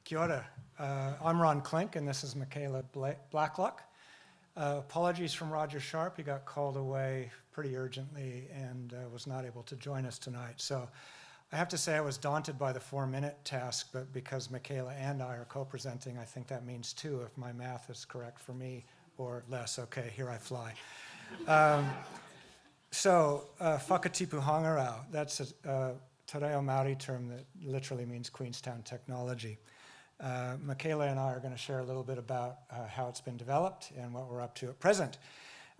Kia ora. I'm Ron Clink, and this is Michaela Blacklock. Apologies from Roger Sharp. He got called away pretty urgently and was not able to join us tonight. So I have to say I was daunted by the 4-minute task, but because Michaela and I are co-presenting, I think that means 2 if my math is correct for me, or less. Okay, here I fly. Whakatipu Hangarau, that's a Te Reo Māori term that literally means Queenstown technology. Michaela and I are going to share a little bit about how it's been developed and what we're up to at present.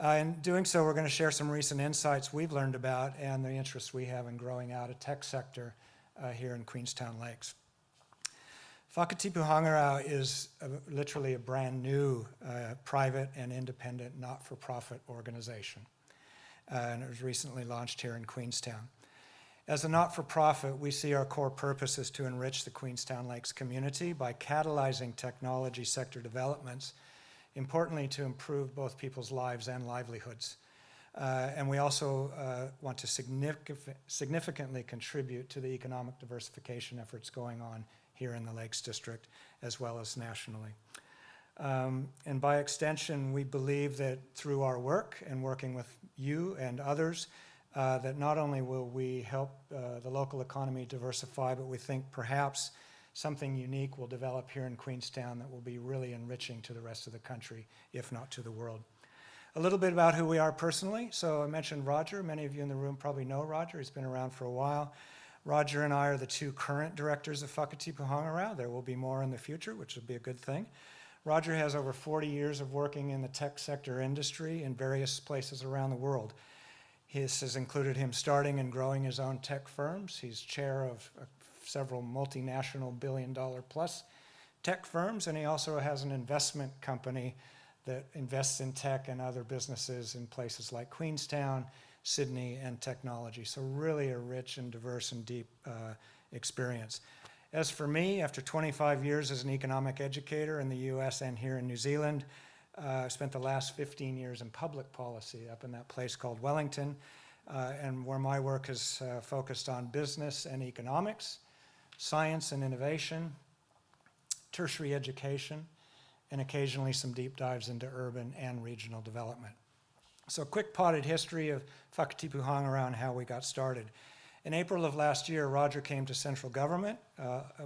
In doing so, we're going to share some recent insights we've learned about and the interests we have in growing out a tech sector here in Queenstown Lakes. Whakatipu Hangarau is literally a brand new private and independent not-for-profit organization. And it was recently launched here in Queenstown. As a not-for-profit, we see our core purpose is to enrich the Queenstown Lakes community by catalyzing technology sector developments, importantly to improve both people's lives and livelihoods. And we also want to significantly contribute to the economic diversification efforts going on here in the Lakes District, as well as nationally. And by extension, we believe that through our work and working with you and others, that not only will we help the local economy diversify, but we think perhaps something unique will develop here in Queenstown that will be really enriching to the rest of the country, if not to the world. A little bit about who we are personally. So I mentioned Roger. Many of you in the room probably know Roger. He's been around for a while. Roger and I are the 2 current directors of Whakatipu Hangarau. There will be more in the future, which will be a good thing. Roger has over 40 years of working in the tech sector industry in various places around the world. This has included him starting and growing his own tech firms. He's chair of several multinational billion-dollar-plus tech firms, and he also has an investment company that invests in tech and other businesses in places like Queenstown, Sydney, and technology. So really a rich and diverse and deep experience. As for me, after 25 years as an economic educator in the US and here in New Zealand, I spent the last 15 years in public policy up in that place called Wellington, and where my work has focused on business and economics, science and innovation, tertiary education, and occasionally some deep dives into urban and regional development. So a quick potted history of Whakatipu Hangarau and how we got started. In April of last year, Roger came to central government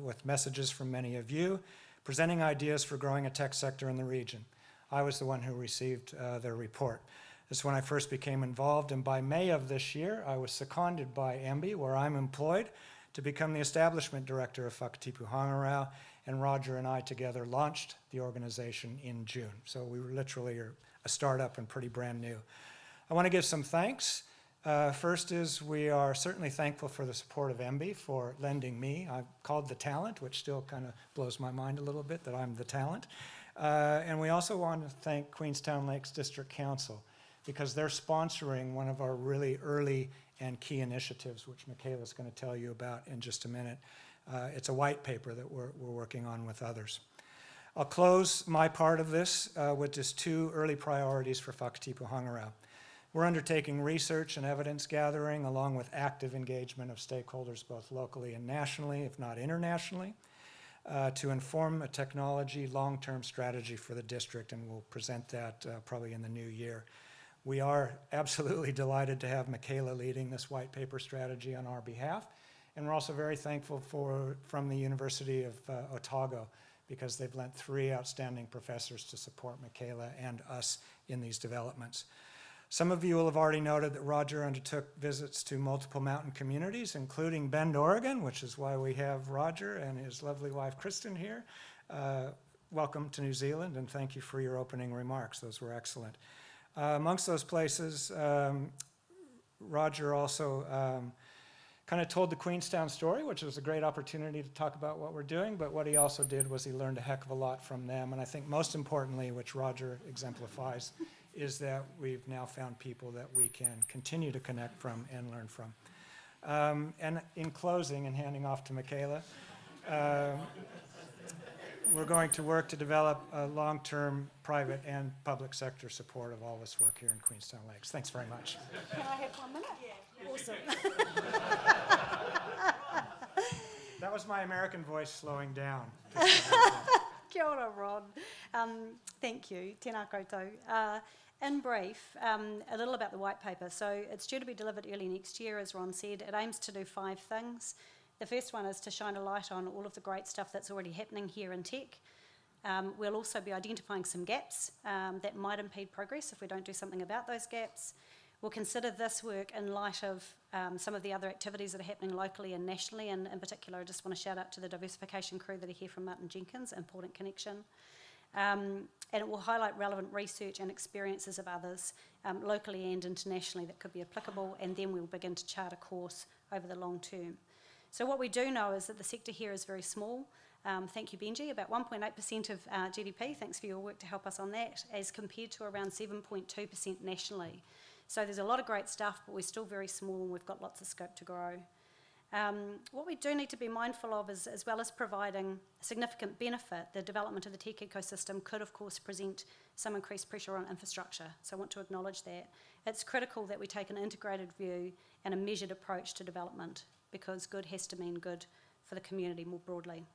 with messages from many of you, presenting ideas for growing a tech sector in the region. I was the one who received their report. This is when I first became involved, and by May of this year, I was seconded by MB, where I'm employed, to become the establishment director of Whakatipu Hangarau, and Roger and I together launched the organization in June. So we were literally a startup and pretty brand new. I want to give some thanks. First is we are certainly thankful for the support of MB for lending me. I'm called the talent, which still kind of blows my mind a little bit that I'm the talent. And we also want to thank Queenstown Lakes District Council because they're sponsoring one of our really early and key initiatives, which Michaela is going to tell you about in just a minute. It's a white paper that we're working on with others. I'll close my part of this with just 2 early priorities for Whakatipu Hangarau. We're undertaking research and evidence gathering along with active engagement of stakeholders both locally and nationally, if not internationally, to inform a technology long-term strategy for the district, and we'll present that probably in the new year. We are absolutely delighted to have Michaela leading this white paper strategy on our behalf, and we're also very thankful from the University of Otago because they've lent 3 outstanding professors to support Michaela and us in these developments. Some of you will have already noted that Roger undertook visits to multiple mountain communities, including Bend, Oregon, which is why we have Roger and his lovely wife, Kristen, here. Welcome to New Zealand, and thank you for your opening remarks. Those were excellent. Amongst those places, Roger also kind of told the Queenstown story, which was a great opportunity to talk about what we're doing, but what he also did was he learned a heck of a lot from them, and I think most importantly, which Roger exemplifies, is that we've now found people that we can continue to connect from and learn from. And in closing and handing off to Michaela, we're going to work to develop a long-term private and public sector support of all this work here in Queenstown Lakes. Thanks very much. Can I have 1 minute? Yeah. Awesome. That was my American voice slowing down. Kia ora, Ron. Thank you. Tēnā koutou. In brief, a little about the white paper. So it's due to be delivered early next year, as Ron said. It aims to do 5 things. The first one is to shine a light on all of the great stuff that's already happening here in tech. We'll also be identifying some gaps that might impede progress if we don't do something about those gaps. We'll consider this work in light of some of the other activities that are happening locally and nationally, and in particular I just want to shout out to the Diversification crew that are here from Martin Jenkins, important connection. And it will highlight relevant research and experiences of others locally and internationally that could be applicable, and then we'll begin to chart a course over the long term. So what we do know is that the sector here is very small. Thank you, Benji, about 1.8% of GDP, thanks for your work to help us on that, as compared to around 7.2% nationally. So there's a lot of great stuff, but we're still very small and we've got lots of scope to grow. What we do need to be mindful of is, as well as providing significant benefit, the development of the tech ecosystem could, of course, present some increased pressure on infrastructure. So I want to acknowledge that. It's critical that we take an integrated view and a measured approach to development, because good has to mean good for the community more broadly.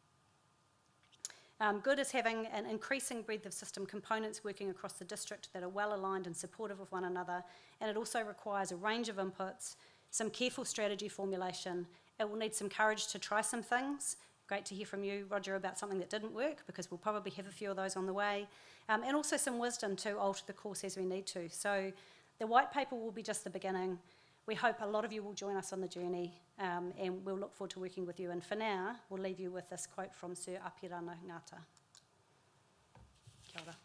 Good is having an increasing breadth of system components working across the district that are well aligned and supportive of one another, and it also requires a range of inputs, some careful strategy formulation. It will need some courage to try some things. Great to hear from you, Roger, about something that didn't work, because we'll probably have a few of those on the way, and also some wisdom to alter the course as we need to. So the white paper will be just the beginning. We hope a lot of you will join us on the journey, and we'll look forward to working with you. And for now, we'll leave you with this quote from Sir Apirana Ngata. Kia ora.